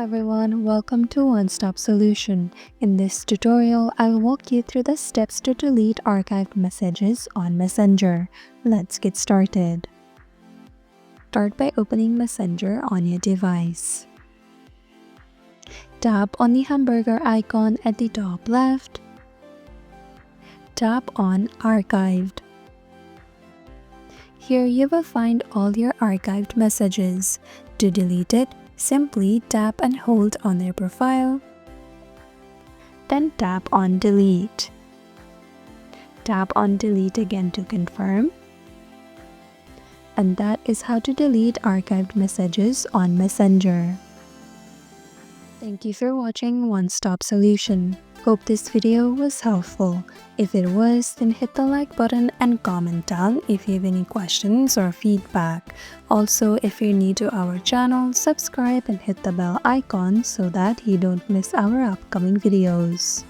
everyone, welcome to One Stop Solution. In this tutorial, I'll walk you through the steps to delete archived messages on Messenger. Let's get started. Start by opening Messenger on your device. Tap on the hamburger icon at the top left. Tap on Archived. Here you will find all your archived messages. To delete it, simply tap and hold on their profile, then tap on Delete. Tap on Delete again to confirm. And that is how to delete archived messages on Messenger. Thank you for watching One Stop Solution. Hope this video was helpful. If it was, then hit the like button and comment down if you have any questions or feedback. Also, if you're new to our channel, subscribe and hit the bell icon so that you don't miss our upcoming videos.